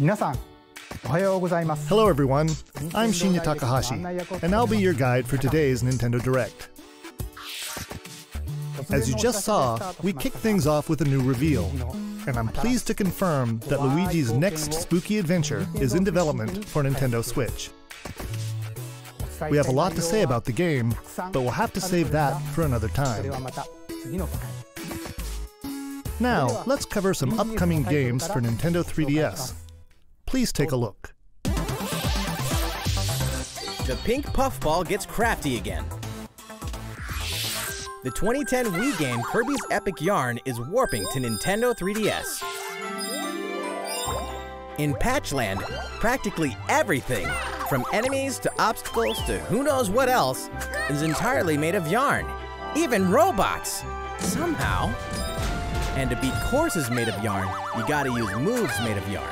Hello everyone, I'm Shinya Takahashi, and I'll be your guide for today's Nintendo Direct. As you just saw, we kick things off with a new reveal, and I'm pleased to confirm that Luigi's next spooky adventure is in development for Nintendo Switch. We have a lot to say about the game, but we'll have to save that for another time. Now, let's cover some upcoming games for Nintendo 3DS. Please take a look. The pink puffball gets crafty again. The 2010 Wii game Kirby's Epic Yarn is warping to Nintendo 3DS. In Patchland, practically everything, from enemies to obstacles to who knows what else, is entirely made of yarn. Even robots! Somehow. And to beat courses made of yarn, you gotta use moves made of yarn.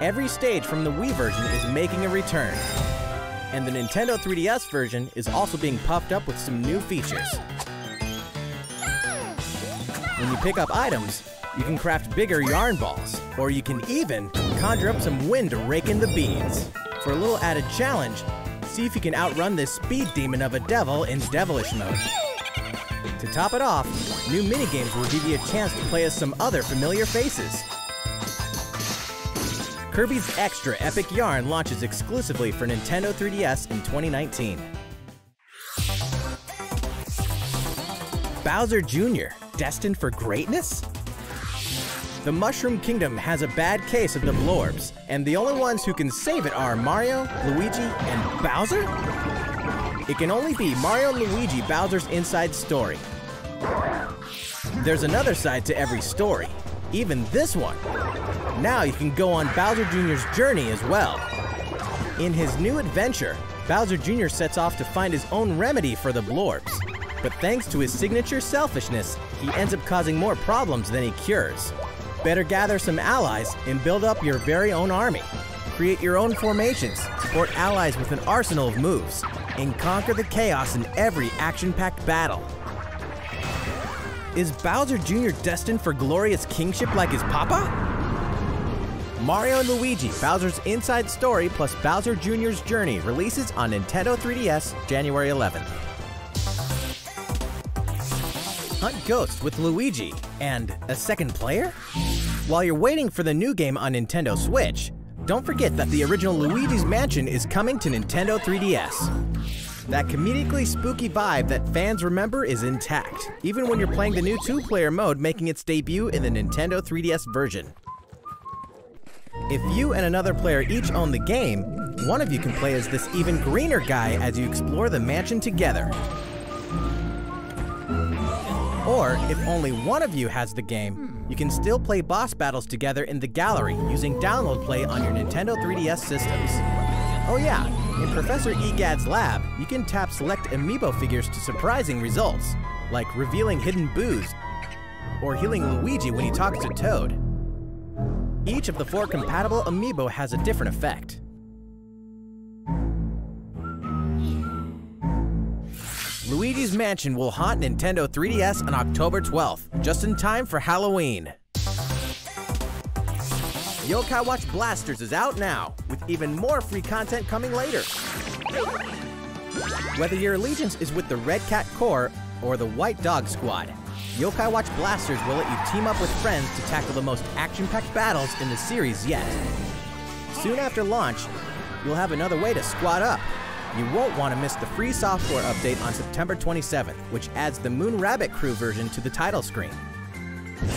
Every stage from the Wii version is making a return. And the Nintendo 3DS version is also being puffed up with some new features. When you pick up items, you can craft bigger yarn balls, or you can even conjure up some wind to rake in the beans. For a little added challenge, see if you can outrun this speed demon of a devil in Devilish mode. To top it off, new minigames will give you a chance to play as some other familiar faces. Kirby's Extra Epic Yarn launches exclusively for Nintendo 3DS in 2019. Bowser Jr., destined for greatness? The Mushroom Kingdom has a bad case of the blorbs, and the only ones who can save it are Mario, Luigi, and Bowser? It can only be Mario and Luigi Bowser's inside story. There's another side to every story, even this one. Now you can go on Bowser Jr.'s journey as well. In his new adventure, Bowser Jr. sets off to find his own remedy for the blorbs. But thanks to his signature selfishness, he ends up causing more problems than he cures. Better gather some allies and build up your very own army. Create your own formations, support allies with an arsenal of moves, and conquer the chaos in every action-packed battle. Is Bowser Jr. destined for glorious kingship like his papa? Mario & Luigi, Bowser's Inside Story plus Bowser Jr.'s Journey releases on Nintendo 3DS January 11th. Hunt Ghosts with Luigi and a second player? While you're waiting for the new game on Nintendo Switch, don't forget that the original Luigi's Mansion is coming to Nintendo 3DS. That comedically spooky vibe that fans remember is intact, even when you're playing the new 2-player mode making its debut in the Nintendo 3DS version. If you and another player each own the game, one of you can play as this even greener guy as you explore the mansion together. Or, if only one of you has the game, you can still play boss battles together in the gallery using download play on your Nintendo 3DS systems. Oh yeah, in Professor Egad's lab, you can tap select amiibo figures to surprising results, like revealing hidden boos, or healing Luigi when he talks to Toad. Each of the 4 compatible amiibo has a different effect. Luigi's Mansion will haunt Nintendo 3DS on October 12th, just in time for Halloween. Yokai Watch Blasters is out now, with even more free content coming later. Whether your allegiance is with the Red Cat Corps or the White Dog Squad, Yokai Watch Blasters will let you team up with friends to tackle the most action-packed battles in the series yet. Soon after launch, you'll have another way to squad up. You won't want to miss the free software update on September 27th, which adds the Moon Rabbit Crew version to the title screen.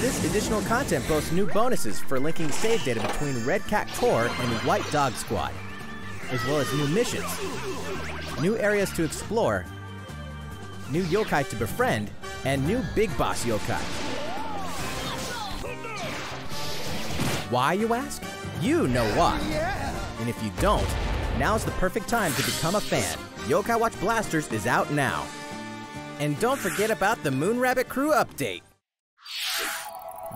This additional content boasts new bonuses for linking save data between Red Cat Corps and White Dog Squad, as well as new missions, new areas to explore, new yokai to befriend, and new Big Boss yokai. Why, you ask? You know why. And if you don't, now's the perfect time to become a fan. Yokai Watch Blasters is out now. And don't forget about the Moon Rabbit Crew update.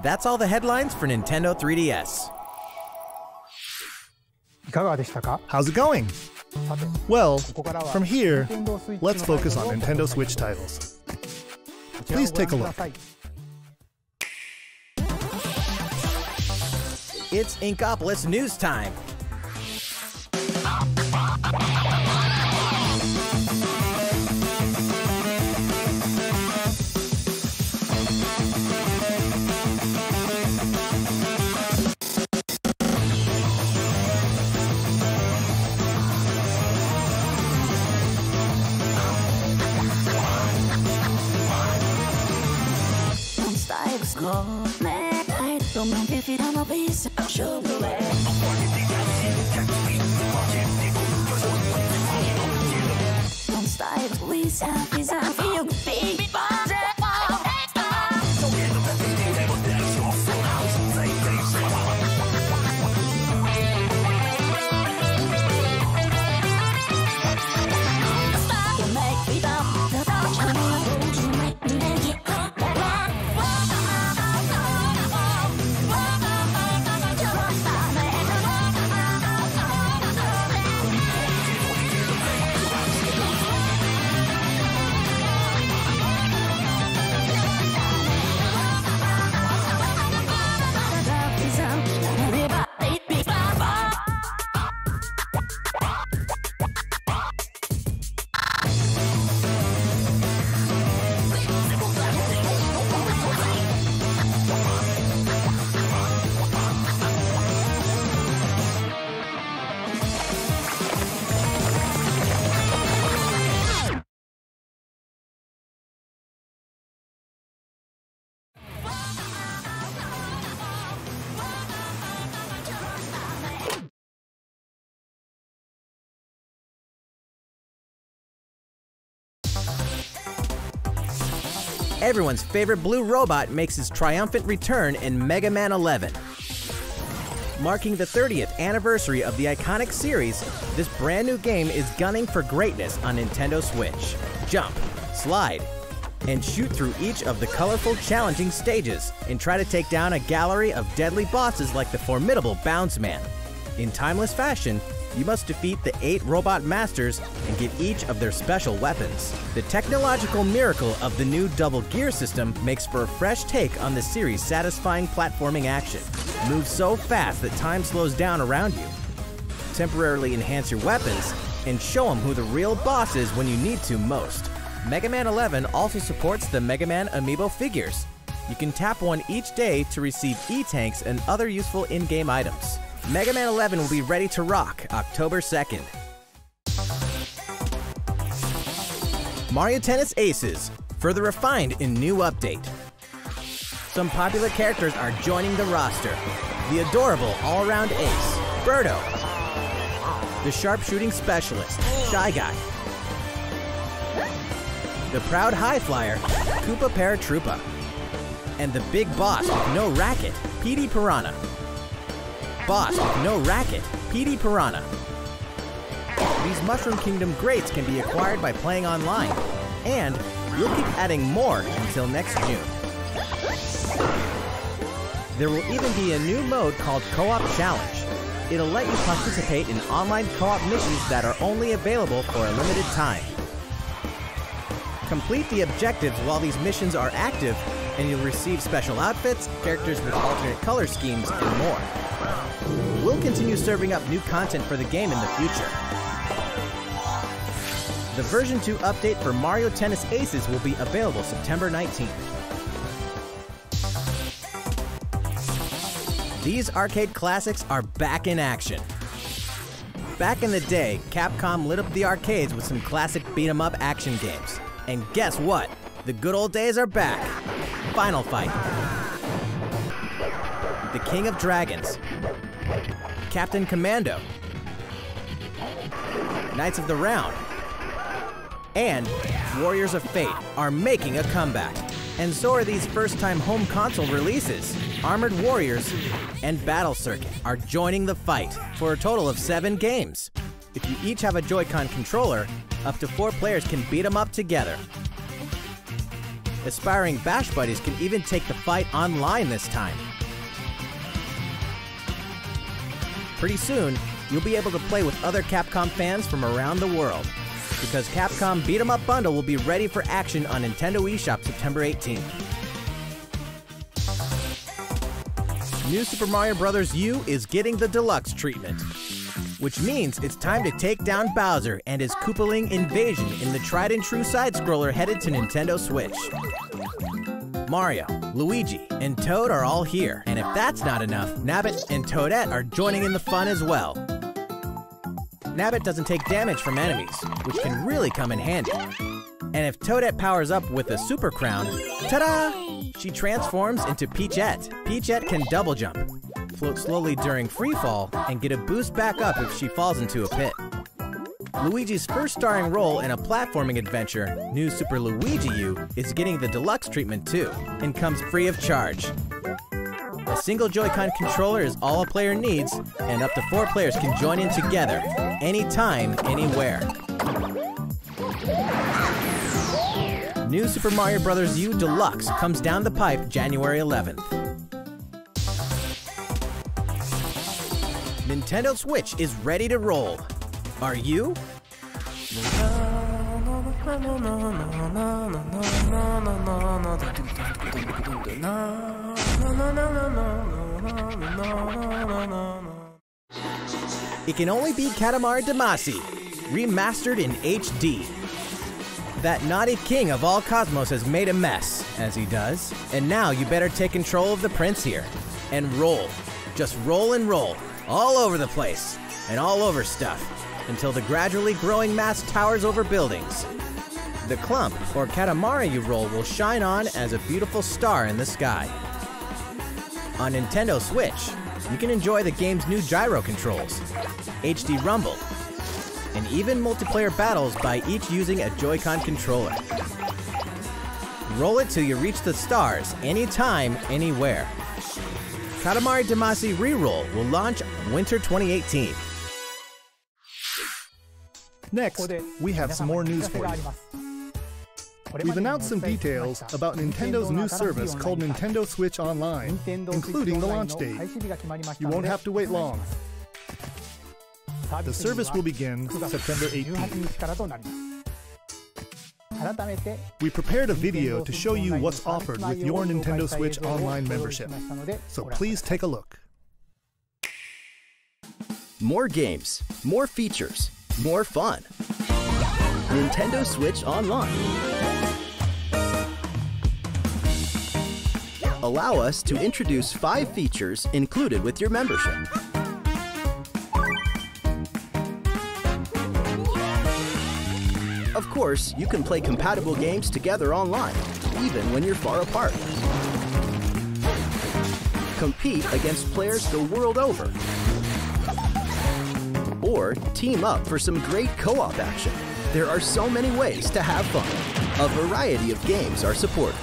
That's all the headlines for Nintendo 3DS. How's it going? Well, from here, let's focus on Nintendo Switch titles. Please take a look. It's Inkopolis News Time. Everyone's favorite blue robot makes his triumphant return in Mega Man 11. Marking the 30th anniversary of the iconic series, this brand new game is gunning for greatness on Nintendo Switch. Jump, slide, and shoot through each of the colorful, challenging stages, and try to take down a gallery of deadly bosses like the formidable Bounce Man. In timeless fashion, you must defeat the 8 robot masters and get each of their special weapons. The technological miracle of the new double gear system makes for a fresh take on the series' satisfying platforming action. Move so fast that time slows down around you. Temporarily enhance your weapons and show them who the real boss is when you need to most. Mega Man 11 also supports the Mega Man amiibo figures. You can tap one each day to receive E-tanks and other useful in-game items. Mega Man 11 will be ready to rock October 2nd. Mario Tennis Aces, further refined in new update. Some popular characters are joining the roster. The adorable all-around ace, Birdo. The sharpshooting specialist, Shy Guy. The proud high flyer, Koopa Paratroopa. And the big boss with no racket, PD Piranha. Boss with no racket, PD Piranha. These Mushroom Kingdom greats can be acquired by playing online, and we'll keep adding more until next June. There will even be a new mode called Co-op Challenge. It'll let you participate in online co-op missions that are only available for a limited time. Complete the objectives while these missions are active, and you'll receive special outfits, characters with alternate color schemes, and more. We'll continue serving up new content for the game in the future. The version 2 update for Mario Tennis Aces will be available September 19th. These arcade classics are back in action. Back in the day, Capcom lit up the arcades with some classic beat-em-up action games. And guess what? The good old days are back. Final Fight. The King of Dragons. Captain Commando. Knights of the Round. And Warriors of Fate are making a comeback. And so are these first-time home console releases. Armored Warriors and Battle Circuit are joining the fight for a total of 7 games. If you each have a Joy-Con controller, up to 4 players can beat them up together. Aspiring Bash Buddies can even take the fight online this time. Pretty soon, you'll be able to play with other Capcom fans from around the world, because Capcom Beat 'em Up Bundle will be ready for action on Nintendo eShop September 18th. New Super Mario Bros. U is getting the deluxe treatment, which means it's time to take down Bowser and his Koopaling invasion in the tried and true side-scroller headed to Nintendo Switch. Mario, Luigi, and Toad are all here, and if that's not enough, Nabbit and Toadette are joining in the fun as well. Nabbit doesn't take damage from enemies, which can really come in handy. And if Toadette powers up with a Super Crown, ta-da! She transforms into Peachette. Peachette can double jump, float slowly during free fall, and get a boost back up if she falls into a pit. Luigi's first starring role in a platforming adventure, New Super Luigi U, is getting the deluxe treatment too, and comes free of charge. A single Joy-Con controller is all a player needs, and up to 4 players can join in together, anytime, anywhere. New Super Mario Bros. U Deluxe comes down the pipe January 11th. Nintendo Switch is ready to roll. Are you? It can only be Katamari Damacy, remastered in HD. That naughty king of all cosmos has made a mess, as he does, and now you better take control of the prince here. And roll. Just roll and roll, all over the place, and all over stuff, until the gradually growing mass towers over buildings. The clump, or Katamari you roll, will shine on as a beautiful star in the sky. On Nintendo Switch, you can enjoy the game's new gyro controls, HD Rumble, and even multiplayer battles by each using a Joy-Con controller. Roll it till you reach the stars, anytime, anywhere. Katamari Damacy Reroll will launch winter 2018. Next, we have some more news for you. We've announced some details about Nintendo's new service called Nintendo Switch Online, including the launch date. You won't have to wait long. The service will begin September 18th. We prepared a video to show you what's offered with your Nintendo Switch Online membership, so please take a look. More games, more features, more fun. Nintendo Switch Online. Allow us to introduce 5 features included with your membership. Of course, you can play compatible games together online, even when you're far apart. Compete against players the world over. Or team up for some great co-op action. There are so many ways to have fun. A variety of games are supported.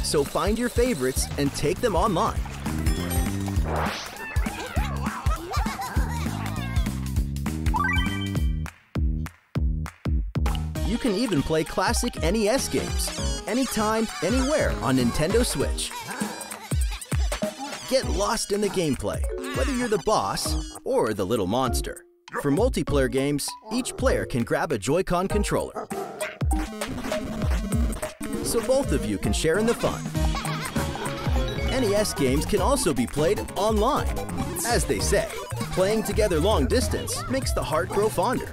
So find your favorites and take them online. You can even play classic NES games, anytime, anywhere on Nintendo Switch. Get lost in the gameplay, whether you're the boss or the little monster. For multiplayer games, each player can grab a Joy-Con controller, so both of you can share in the fun. NES games can also be played online. As they say, playing together long distance makes the heart grow fonder.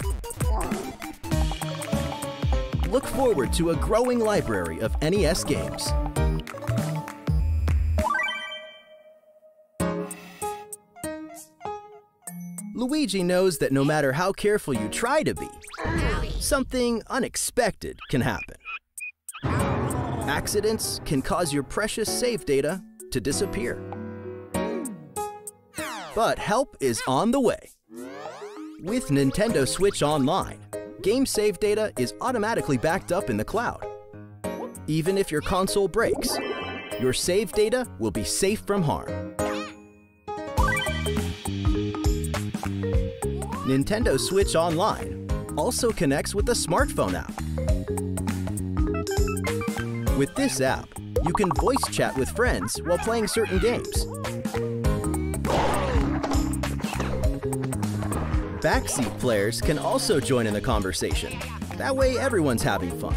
Look forward to a growing library of NES games. Luigi knows that no matter how careful you try to be, something unexpected can happen. Accidents can cause your precious save data to disappear. But help is on the way. With Nintendo Switch Online, game save data is automatically backed up in the cloud. Even if your console breaks, your save data will be safe from harm. Nintendo Switch Online also connects with the smartphone app. With this app, you can voice chat with friends while playing certain games. Backseat players can also join in the conversation. That way everyone's having fun.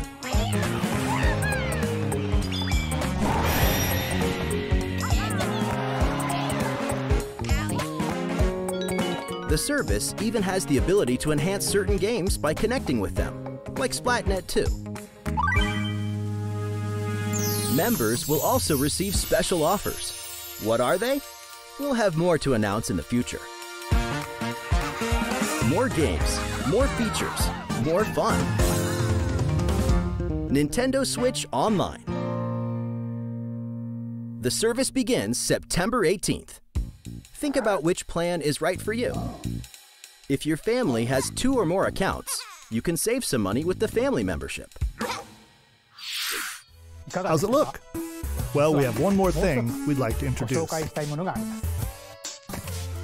The service even has the ability to enhance certain games by connecting with them, like Splatnet 2. Members will also receive special offers. What are they? We'll have more to announce in the future. More games, more features, more fun. Nintendo Switch Online. The service begins September 18th. Think about which plan is right for you. If your family has 2 or more accounts, you can save some money with the family membership. How's it look? Well, we have one more thing we'd like to introduce.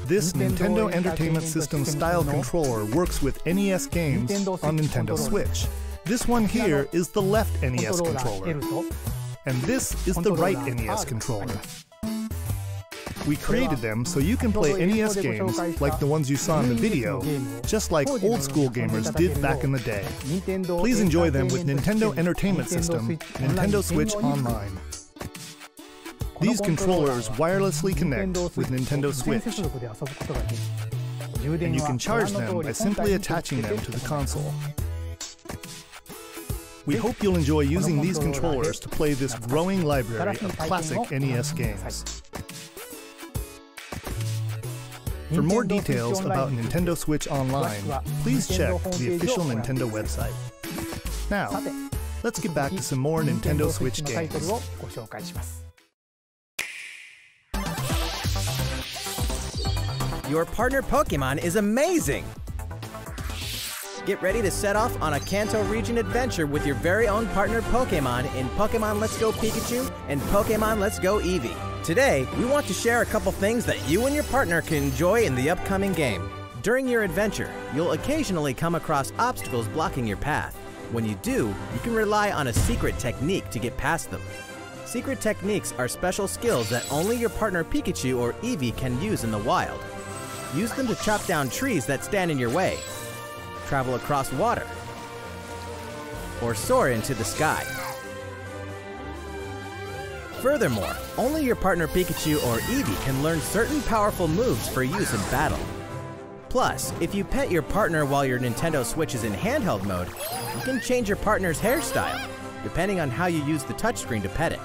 This Nintendo Entertainment System style controller works with NES games on Nintendo Switch. This one here is the left NES controller, and this is the right NES controller. We created them so you can play NES games like the ones you saw in the video, just like old school gamers did back in the day. Please enjoy them with Nintendo Entertainment System, Nintendo Switch Online. These controllers wirelessly connect with Nintendo Switch, and you can charge them by simply attaching them to the console. We hope you'll enjoy using these controllers to play this growing library of classic NES games. For more details about Nintendo Switch Online, please check the official Nintendo website. Now, let's get back to some more Nintendo Switch games. Your partner Pokemon is amazing! Get ready to set off on a Kanto region adventure with your very own partner Pokemon in Pokemon Let's Go Pikachu and Pokemon Let's Go Eevee. Today, we want to share a couple things that you and your partner can enjoy in the upcoming game. During your adventure, you'll occasionally come across obstacles blocking your path. When you do, you can rely on a secret technique to get past them. Secret techniques are special skills that only your partner Pikachu or Eevee can use in the wild. Use them to chop down trees that stand in your way, travel across water, or soar into the sky. Furthermore, only your partner Pikachu or Eevee can learn certain powerful moves for use in battle. Plus, if you pet your partner while your Nintendo Switch is in handheld mode, you can change your partner's hairstyle, depending on how you use the touchscreen to pet it.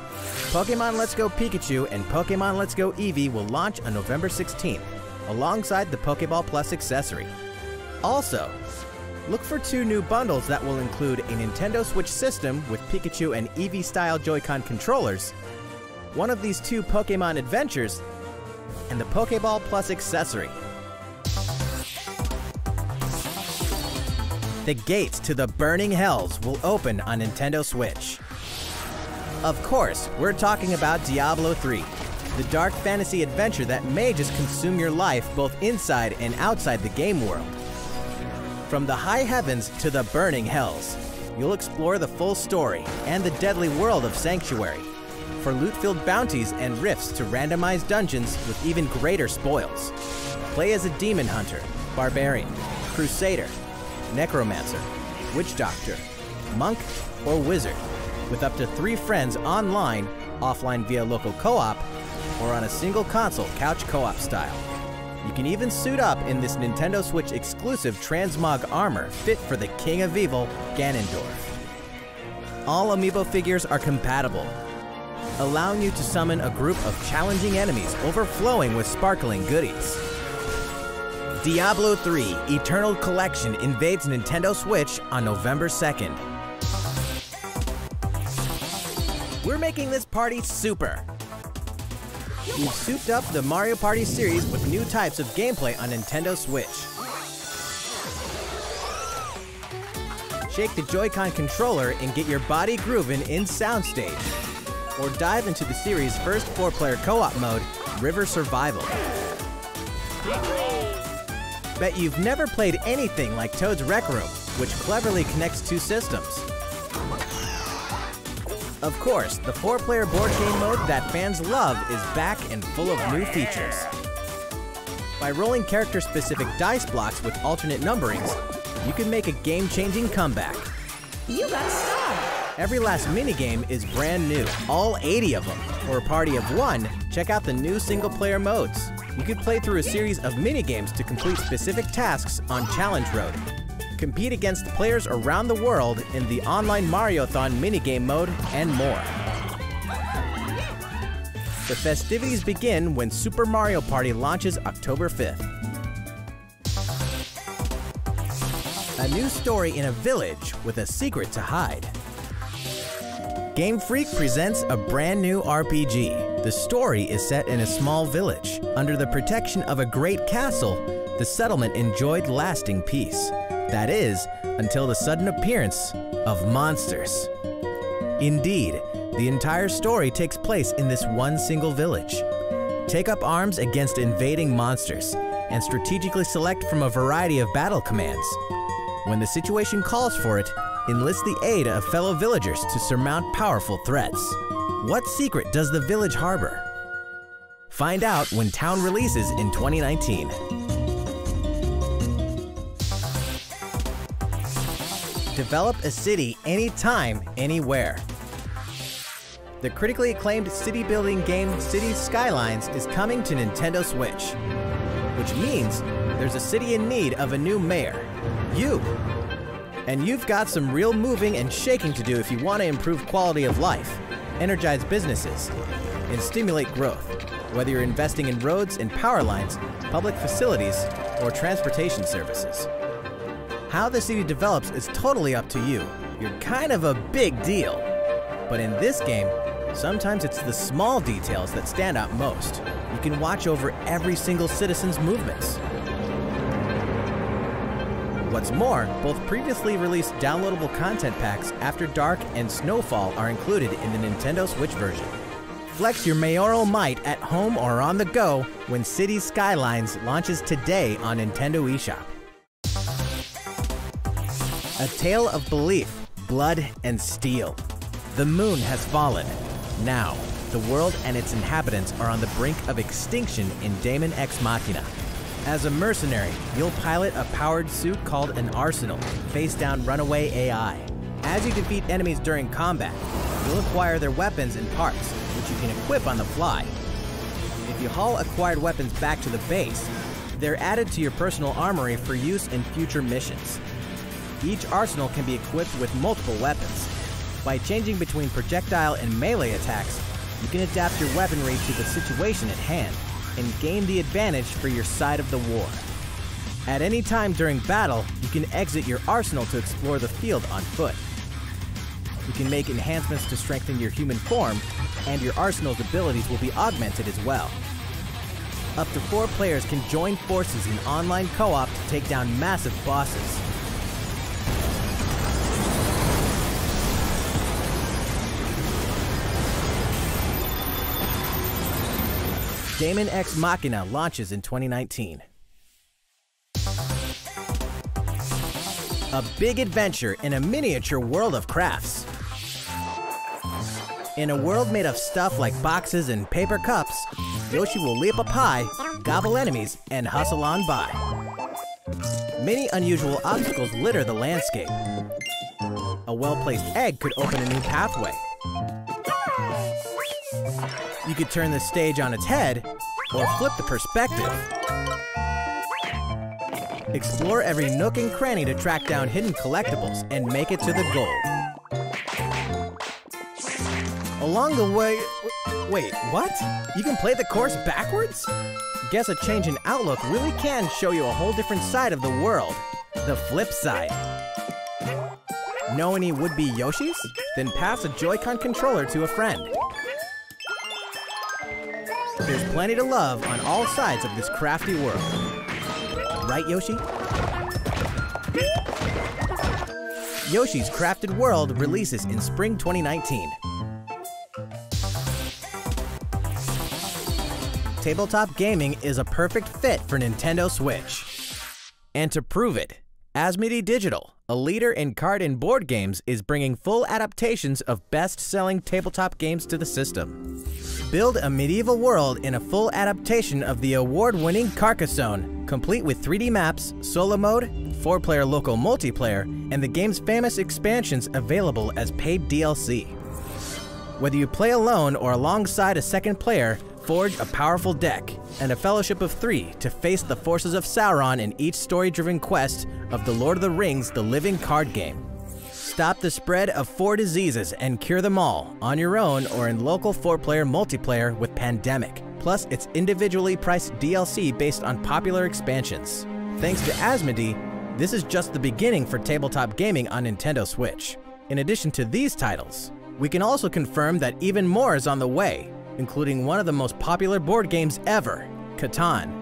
Pokemon Let's Go Pikachu and Pokemon Let's Go Eevee will launch on November 16th, alongside the Pokeball Plus accessory. Also, look for 2 new bundles that will include a Nintendo Switch system with Pikachu and Eevee-style Joy-Con controllers, one of these 2 Pokemon adventures, and the Pokeball Plus accessory. The gates to the burning hells will open on Nintendo Switch. Of course, we're talking about Diablo 3, the dark fantasy adventure that may just consume your life both inside and outside the game world. From the high heavens to the burning hells, you'll explore the full story and the deadly world of Sanctuary, for loot-filled bounties and rifts to randomized dungeons with even greater spoils. Play as a demon hunter, barbarian, crusader, necromancer, witch doctor, monk, or wizard, with up to 3 friends online, offline via local co-op, or on a single console couch co-op style. You can even suit up in this Nintendo Switch exclusive transmog armor fit for the King of Evil, Ganondorf. All amiibo figures are compatible, allowing you to summon a group of challenging enemies overflowing with sparkling goodies. Diablo 3 Eternal Collection invades Nintendo Switch on November 2nd. We're making this party super! We've souped up the Mario Party series with new types of gameplay on Nintendo Switch. Shake the Joy-Con controller and get your body grooving in Soundstage. Or dive into the series' first 4-player co-op mode, River Survival. Bet you've never played anything like Toad's Rec Room, which cleverly connects 2 systems. Of course, the 4-player board game mode that fans love is back and full of new features. By rolling character-specific dice blocks with alternate numberings, you can make a game-changing comeback. You got a star! Every last minigame is brand new, all 80 of them. For a party of 1, check out the new single-player modes. You could play through a series of minigames to complete specific tasks on Challenge Road. Compete against players around the world in the online Mariothon minigame mode, and more. The festivities begin when Super Mario Party launches October 5th. A new story in a village with a secret to hide. Game Freak presents a brand new RPG. The story is set in a small village. Under the protection of a great castle, the settlement enjoyed lasting peace. That is, until the sudden appearance of monsters. Indeed, the entire story takes place in this one single village. Take up arms against invading monsters and strategically select from a variety of battle commands. When the situation calls for it, enlist the aid of fellow villagers to surmount powerful threats. What secret does the village harbor? Find out when Town releases in 2019. Develop a city anytime, anywhere. The critically acclaimed city-building game Cities Skylines is coming to Nintendo Switch, which means there's a city in need of a new mayor, you. And you've got some real moving and shaking to do if you want to improve quality of life, energize businesses, and stimulate growth, whether you're investing in roads and power lines, public facilities, or transportation services. How the city develops is totally up to you. You're kind of a big deal. But in this game, sometimes it's the small details that stand out most. You can watch over every single citizen's movements. What's more, both previously released downloadable content packs After Dark and Snowfall are included in the Nintendo Switch version. Flex your mayoral might at home or on the go when Cities Skylines launches today on Nintendo eShop. A tale of belief, blood, and steel. The moon has fallen. Now, the world and its inhabitants are on the brink of extinction in Daemon X Machina. As a mercenary, you'll pilot a powered suit called an Arsenal, face down runaway AI. As you defeat enemies during combat, you'll acquire their weapons and parts, which you can equip on the fly. If you haul acquired weapons back to the base, they're added to your personal armory for use in future missions. Each arsenal can be equipped with multiple weapons. By changing between projectile and melee attacks, you can adapt your weaponry to the situation at hand and gain the advantage for your side of the war. At any time during battle, you can exit your arsenal to explore the field on foot. You can make enhancements to strengthen your human form, and your arsenal's abilities will be augmented as well. Up to 4 players can join forces in online co-op to take down massive bosses. Daemon X Machina launches in 2019. A big adventure in a miniature world of crafts. In a world made of stuff like boxes and paper cups, Yoshi will leap up high, gobble enemies, and hustle on by. Many unusual obstacles litter the landscape. A well-placed egg could open a new pathway. You could turn the stage on its head, or flip the perspective. Explore every nook and cranny to track down hidden collectibles and make it to the goal. Along the way... Wait, what? You can play the course backwards? Guess a change in outlook really can show you a whole different side of the world. The flip side. Know any would-be Yoshis? Then pass a Joy-Con controller to a friend. There's plenty to love on all sides of this crafty world. Right, Yoshi? Yoshi's Crafted World releases in spring 2019. Tabletop gaming is a perfect fit for Nintendo Switch. And to prove it, Asmodee Digital, a leader in card and board games, is bringing full adaptations of best-selling tabletop games to the system. Build a medieval world in a full adaptation of the award-winning Carcassonne, complete with 3D maps, solo mode, 4-player local multiplayer, and the game's famous expansions available as paid DLC. Whether you play alone or alongside a second player, forge a powerful deck and a fellowship of 3 to face the forces of Sauron in each story-driven quest of The Lord of the Rings: The Living Card Game. Stop the spread of 4 diseases and cure them all on your own or in local 4-player multiplayer with Pandemic. Plus, it's individually priced DLC based on popular expansions. Thanks to Asmodee, this is just the beginning for tabletop gaming on Nintendo Switch. In addition to these titles, we can also confirm that even more is on the way, including one of the most popular board games ever, Catan,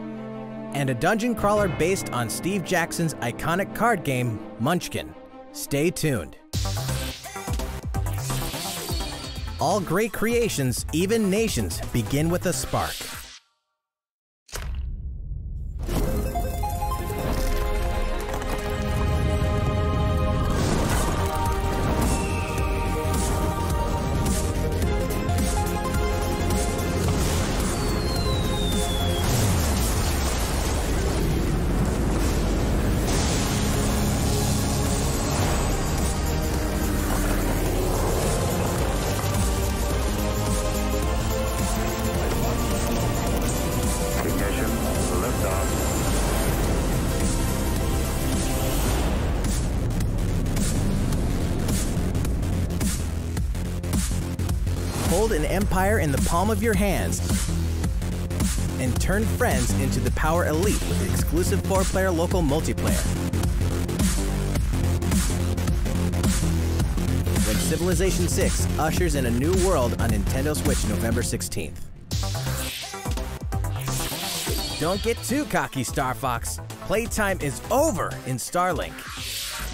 and a dungeon crawler based on Steve Jackson's iconic card game, Munchkin. Stay tuned. All great creations, even nations, begin with a spark. Hold an empire in the palm of your hands and turn friends into the Power Elite with exclusive 4-player local multiplayer. When Civilization 6 ushers in a new world on Nintendo Switch November 16th. Don't get too cocky, Star Fox. Playtime is over in Starlink.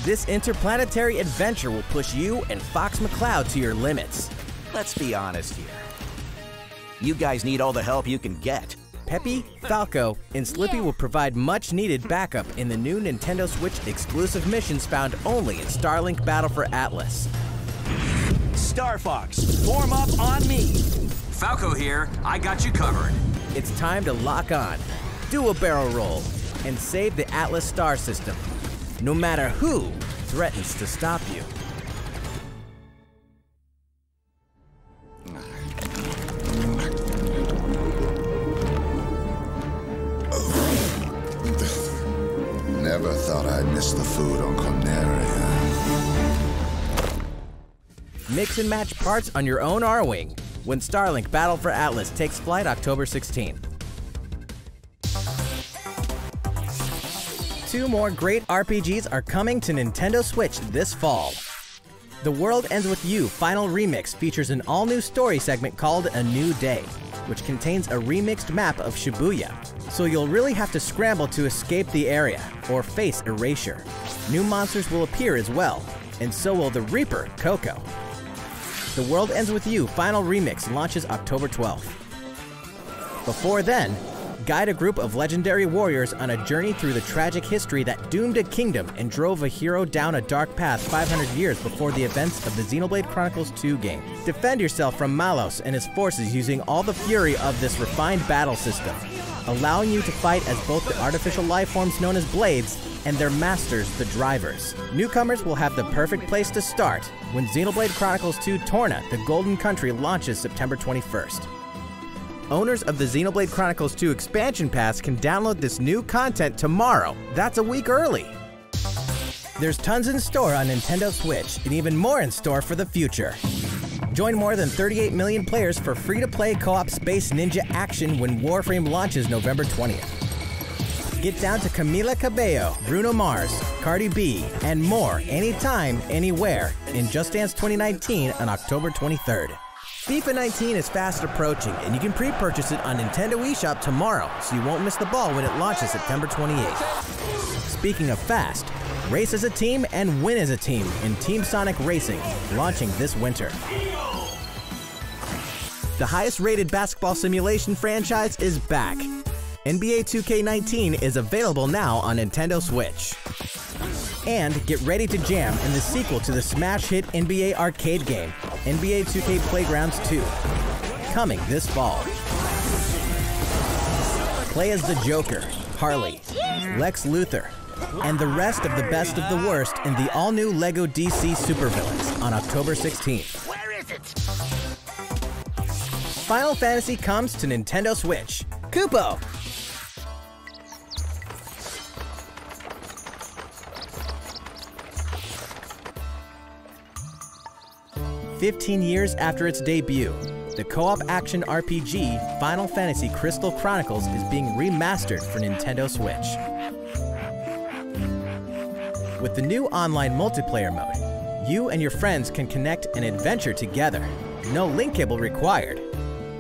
This interplanetary adventure will push you and Fox McCloud to your limits. Let's be honest here. You guys need all the help you can get. Peppy, Falco, and Slippy will provide much-needed backup in the new Nintendo Switch exclusive missions found only in Starlink Battle for Atlas. Star Fox, form up on me. Falco here, I got you covered. It's time to lock on, do a barrel roll, and save the Atlas star system, no matter who threatens to stop you. Never thought I'd miss the food on Corneria. Mix and match parts on your own R-Wing when Starlink Battle for Atlas takes flight October 16th. 2 more great RPGs are coming to Nintendo Switch this fall. The World Ends With You Final Remix features an all-new story segment called A New Day, which contains a remixed map of Shibuya, so you'll really have to scramble to escape the area or face erasure. New monsters will appear as well, and so will the Reaper, Coco. The World Ends With You Final Remix launches October 12th. Before then, guide a group of legendary warriors on a journey through the tragic history that doomed a kingdom and drove a hero down a dark path 500 years before the events of the Xenoblade Chronicles 2 game. Defend yourself from Malos and his forces using all the fury of this refined battle system, allowing you to fight as both the artificial life forms known as Blades and their masters, the Drivers. Newcomers will have the perfect place to start when Xenoblade Chronicles 2 Torna, the Golden Country launches September 21st. Owners of the Xenoblade Chronicles 2 Expansion Pass can download this new content tomorrow. That's a week early. There's tons in store on Nintendo Switch, and even more in store for the future. Join more than 38 million players for free-to-play co-op Space Ninja action when Warframe launches November 20th. Get down to Camila Cabello, Bruno Mars, Cardi B, and more anytime, anywhere in Just Dance 2019 on October 23rd. FIFA 19 is fast approaching, and you can pre-purchase it on Nintendo eShop tomorrow, so you won't miss the ball when it launches September 28th. Speaking of fast, race as a team and win as a team in Team Sonic Racing, launching this winter. The highest-rated basketball simulation franchise is back. NBA 2K19 is available now on Nintendo Switch. And get ready to jam in the sequel to the smash hit NBA arcade game, NBA 2K Playgrounds 2, coming this fall. Play as the Joker, Harley, Lex Luthor, and the rest of the best of the worst in the all-new LEGO DC Supervillains on October 16th. Where is it? Final Fantasy comes to Nintendo Switch. Kupo! "15 years after its debut, the co-op action RPG Final Fantasy Crystal Chronicles is being remastered for Nintendo Switch. With the new online multiplayer mode, you and your friends can connect and adventure together. No link cable required.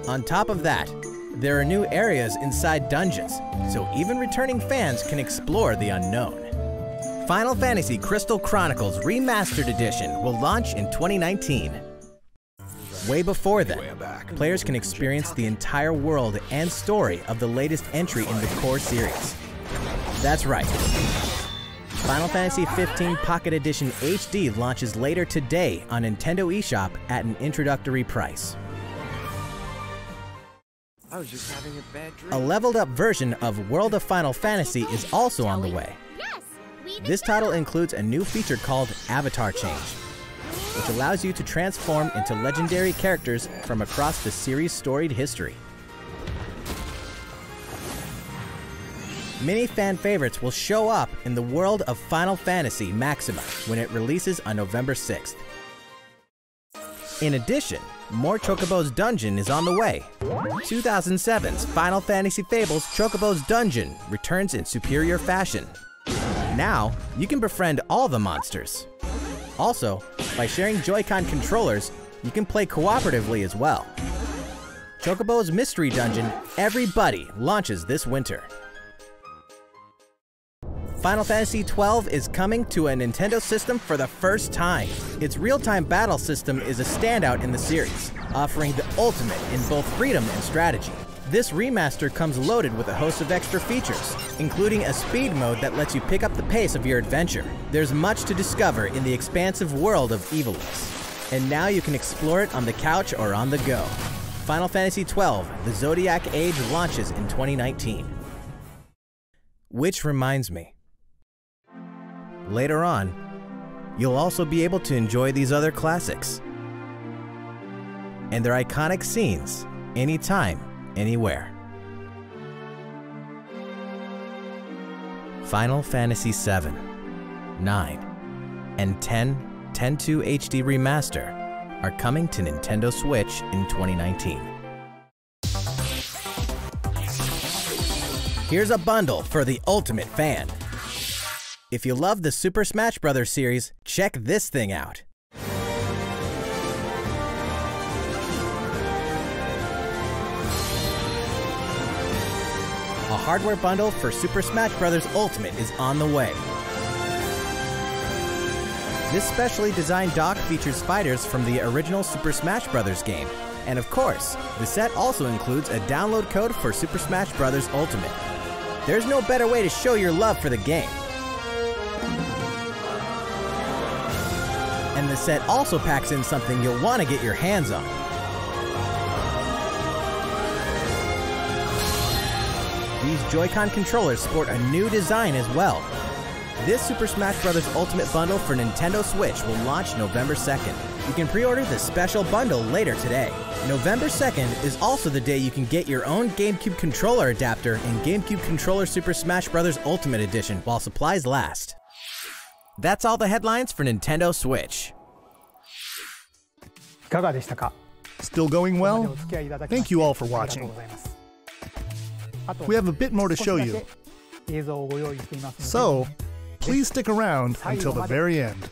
On top of that, there are new areas inside dungeons, so even returning fans can explore the unknown. Final Fantasy Crystal Chronicles Remastered Edition will launch in 2019. Way before then, players can experience the entire world and story of the latest entry in the core series. That's right. Final Fantasy XV Pocket Edition HD launches later today on Nintendo eShop at an introductory price. I was just having a bad dream. A leveled up version of World of Final Fantasy is also on the way. This title includes a new feature called Avatar Change, which allows you to transform into legendary characters from across the series' storied history. Many fan favorites will show up in the world of Final Fantasy Maxima when it releases on November 6th. In addition, more Chocobo's Dungeon is on the way. 2007's Final Fantasy Fables Chocobo's Dungeon returns in superior fashion. Now, you can befriend all the monsters. Also, by sharing Joy-Con controllers, you can play cooperatively as well. Chocobo's Mystery Dungeon Everybody launches this winter. Final Fantasy XII is coming to a Nintendo system for the first time. Its real-time battle system is a standout in the series, offering the ultimate in both freedom and strategy. This remaster comes loaded with a host of extra features, including a speed mode that lets you pick up the pace of your adventure. There's much to discover in the expansive world of Ivalice, and now you can explore it on the couch or on the go. Final Fantasy XII, The Zodiac Age launches in 2019. Which reminds me, later on, you'll also be able to enjoy these other classics and their iconic scenes anytime, anywhere. Final Fantasy VII, 9, and 10.2 HD Remaster are coming to Nintendo Switch in 2019. Here's a bundle for the ultimate fan. If you love the Super Smash Bros. Series, check this thing out. A hardware bundle for Super Smash Bros. Ultimate is on the way. This specially designed dock features fighters from the original Super Smash Bros. Game. And of course, the set also includes a download code for Super Smash Bros. Ultimate. There's no better way to show your love for the game. And the set also packs in something you'll want to get your hands on. These Joy-Con controllers sport a new design as well. This Super Smash Bros. Ultimate Bundle for Nintendo Switch will launch November 2nd. You can pre-order the special bundle later today. November 2nd is also the day you can get your own GameCube controller adapter in GameCube Controller Super Smash Bros. Ultimate Edition while supplies last. That's all the headlines for Nintendo Switch. Still going well? Thank you all for watching. We have a bit more to show you. So, please stick around until the very end.